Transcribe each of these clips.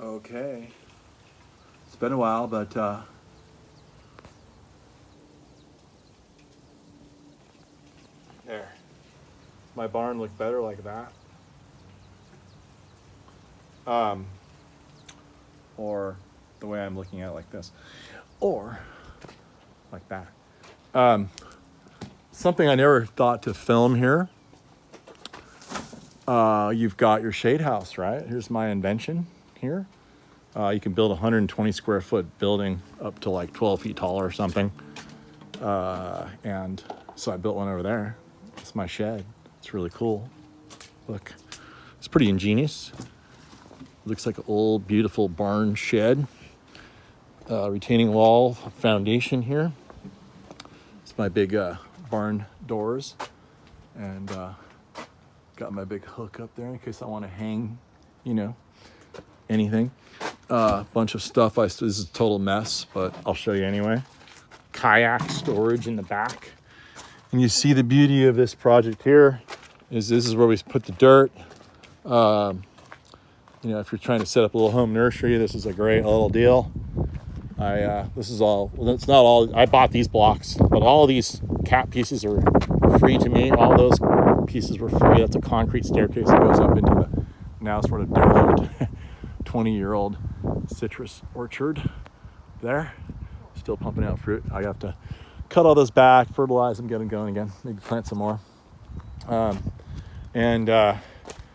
Okay. It's been a while, but there. My barn look better like that. Or the way I'm looking at it like this. Or like that. Something I never thought to film here. You've got your shade house, right? Here's my invention here. You can build a 120 square foot building up to like 12 feet tall or something. And so I built one over there. It's my shed. It's really cool. Look, it's pretty ingenious. Looks like an old, beautiful barn shed. Retaining wall foundation here. It's my big barn doors. And got my big hook up there in case I want to hang, anything. Bunch of stuff. This is a total mess, but I'll show you anyway. Kayak storage in the back. And you see the beauty of this project here is this is where we put the dirt. If you're trying to set up a little home nursery, this is a great little deal. This is all, well, it's not all, I bought these blocks, but all of these cap pieces are free to me. All those pieces were free. That's a concrete staircase that goes up into the now sort of derelict 20-year-old citrus orchard there. Still pumping out fruit. I have to cut all those back, fertilize them, get them going again, maybe plant some more.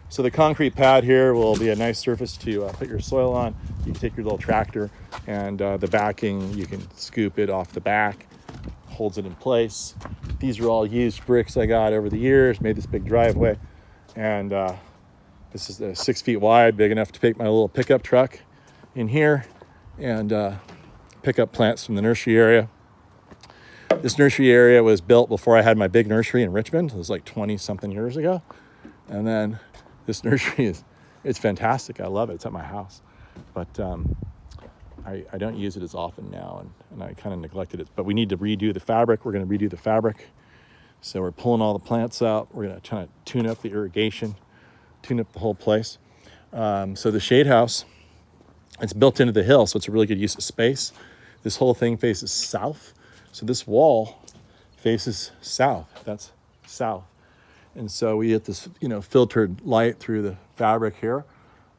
So the concrete pad here will be a nice surface to put your soil on. You can take your little tractor and the backing, you can scoop it off the back, holds it in place. These are all used bricks I got over the years, made this big driveway. And this is 6 feet wide, big enough to take my little pickup truck in here and pick up plants from the nursery area. This nursery area was built before I had my big nursery in Richmond. It was like 20 something years ago. And then this nursery it's fantastic. I love it. It's at my house. But I don't use it as often now, and I kind of neglected it. But we need to redo the fabric. We're going to redo the fabric. So we're pulling all the plants out. We're going to try to tune up the irrigation, tune up the whole place. So the shade house, it's built into the hill, so it's a really good use of space. This whole thing faces south. So this wall faces south. That's south. And so we get this, filtered light through the fabric here.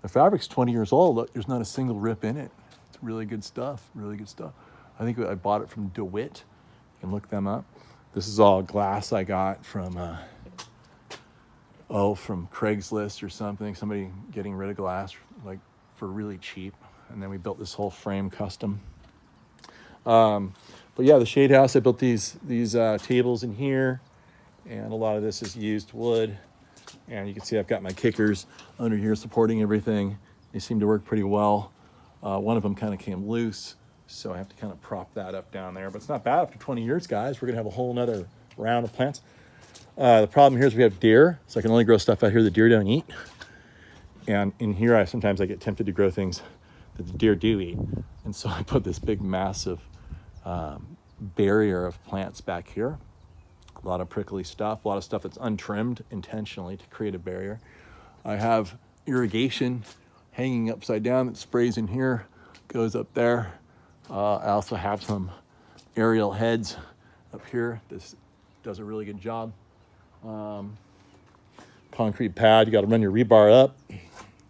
The fabric's 20 years old. Look, there's not a single rip in it. It's really good stuff, really good stuff. I think I bought it from DeWitt. You can look them up. This is all glass I got from Craigslist or something. Somebody getting rid of glass like for really cheap. And then we built this whole frame custom. But yeah, the shade house, I built these tables in here. And a lot of this is used wood. And you can see I've got my kickers under here supporting everything. They seem to work pretty well. One of them kind of came loose, so I have to kind of prop that up down there. But it's not bad after 20 years, guys. We're going to have a whole nother round of plants. The problem here is we have deer, so I can only grow stuff out here the deer don't eat. And in here, sometimes I get tempted to grow things that the deer do eat. And so I put this big, massive barrier of plants back here. A lot of prickly stuff, a lot of stuff that's untrimmed intentionally to create a barrier. I have irrigation hanging upside down that sprays in here, goes up there. I also have some aerial heads up here. This does a really good job. Concrete pad, you got to run your rebar up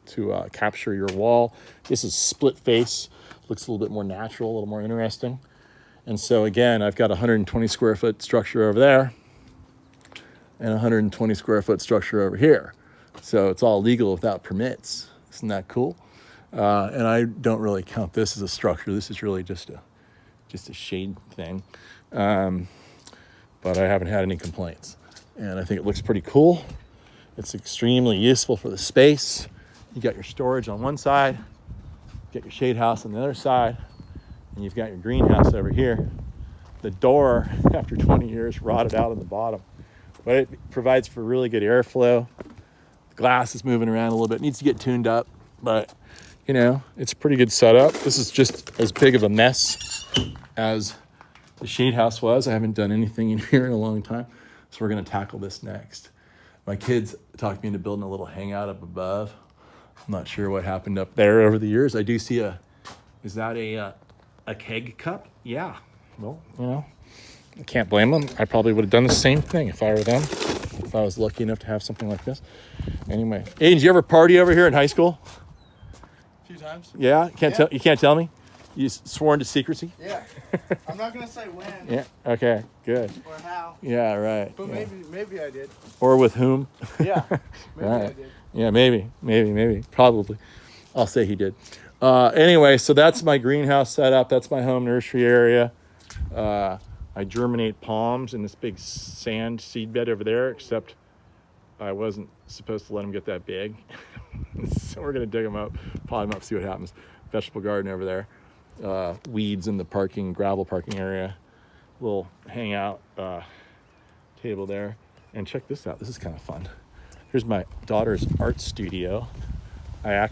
to capture your wall. This is split face, looks a little bit more natural, a little more interesting. And so again, I've got a 120 square foot structure over there and a 120 square foot structure over here. So it's all legal without permits. Isn't that cool? And I don't really count this as a structure. This is really just a shade thing. But I haven't had any complaints. And I think it looks pretty cool. It's extremely useful for the space. You got your storage on one side, you got your shade house on the other side, and you've got your greenhouse over here. The door, after 20 years, rotted out on the bottom. But it provides for really good airflow. The glass is moving around a little bit. It needs to get tuned up, but, it's a pretty good setup. This is just as big of a mess as the shade house was. I haven't done anything in here in a long time, so we're going to tackle this next. My kids talked me into building a little hangout up above. I'm not sure what happened up there over the years. I do see is that a keg cup? Yeah. Well, I can't blame them. I probably would have done the same thing if I were them, if I was lucky enough to have something like this. Anyway, Aiden, did you ever party over here in high school? A few times. Yeah? You can't tell me? You sworn to secrecy? Yeah. I'm not gonna say when. Yeah. Okay. Good. Or how. Yeah. Right. But yeah. maybe I did. Or with whom? Yeah. Maybe Right. I did. Yeah. Maybe. Probably. I'll say he did. Anyway, so that's my greenhouse setup. That's my home nursery area. I germinate palms in this big sand seed bed over there, except I wasn't supposed to let them get that big. So we're going to dig them up, pot them up, see what happens. Vegetable garden over there. Weeds in the gravel parking area. Little hangout table there. And check this out. This is kind of fun. Here's my daughter's art studio. A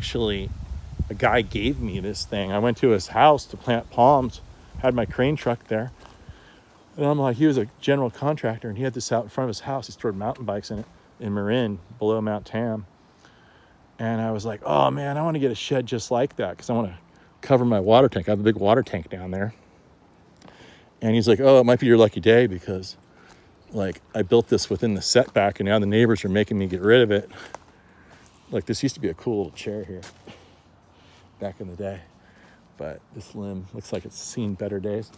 guy gave me this thing. I went to his house to plant palms, had my crane truck there. And I'm like, he was a general contractor, and he had this out in front of his house. He stored mountain bikes in it in Marin, below Mount Tam. And I was like, oh man, I want to get a shed just like that because I want to cover my water tank. I have a big water tank down there. And he's like, oh, it might be your lucky day because like I built this within the setback and now the neighbors are making me get rid of it. Like this used to be a cool little chair here back in the day, but this limb looks like it's seen better days.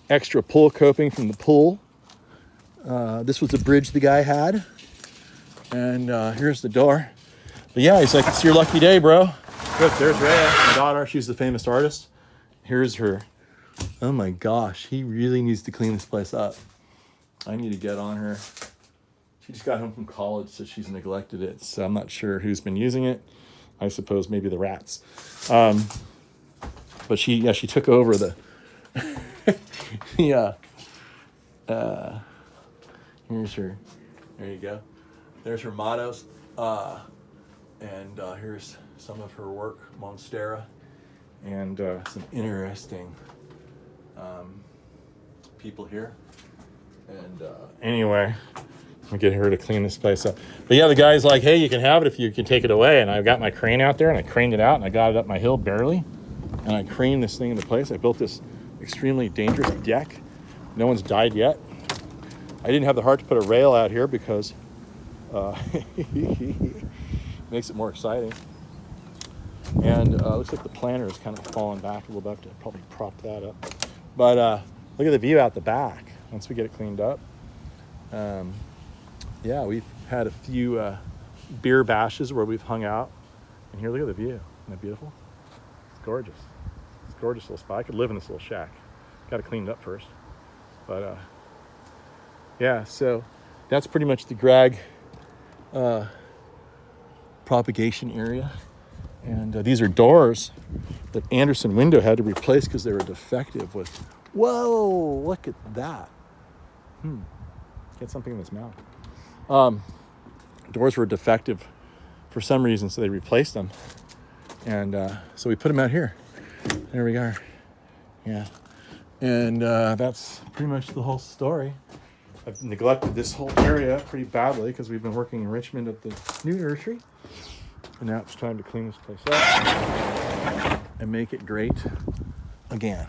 Extra pool coping from the pool. This was a bridge the guy had. And here's the door. But yeah, he's like, it's your lucky day, bro. Look, there's Rhea, my daughter. She's the famous artist. Here's her. Oh my gosh, he really needs to clean this place up. I need to get on her. She just got home from college, so she's neglected it. So I'm not sure who's been using it. I suppose maybe the rats. But she took over the here's her. There you go. There's her mottos. And here's some of her work, Monstera. And some interesting people here. And anyway, I'll get her to clean this place up. But yeah, the guy's like, hey, you can have it if you can take it away. And I got my crane out there and I craned it out and I got it up my hill barely. And I craned this thing into place. I built this extremely dangerous deck. No one's died yet. I didn't have the heart to put a rail out here because makes it more exciting. And looks like the planter is kind of falling back a little bit. I have to probably prop that up. But look at the view out the back once we get it cleaned up. Yeah, we've had a few beer bashes where we've hung out. And here, look at the view. Isn't that beautiful? It's gorgeous. It's a gorgeous little spot. I could live in this little shack. Got it cleaned up first. But yeah, so that's pretty much the Grag propagation area. And these are doors that Anderson Window had to replace because they were defective with, whoa, look at that. Get something in his mouth. Doors were defective for some reason, so they replaced them. And so we put them out here. There we are. Yeah. And that's pretty much the whole story. I've neglected this whole area pretty badly because we've been working in Richmond at the new nursery. And now it's time to clean this place up and make it great again.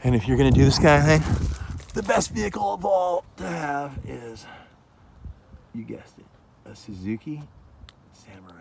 And if you're going to do this kind of thing, the best vehicle of all to have is, you guessed it, a Suzuki Samurai.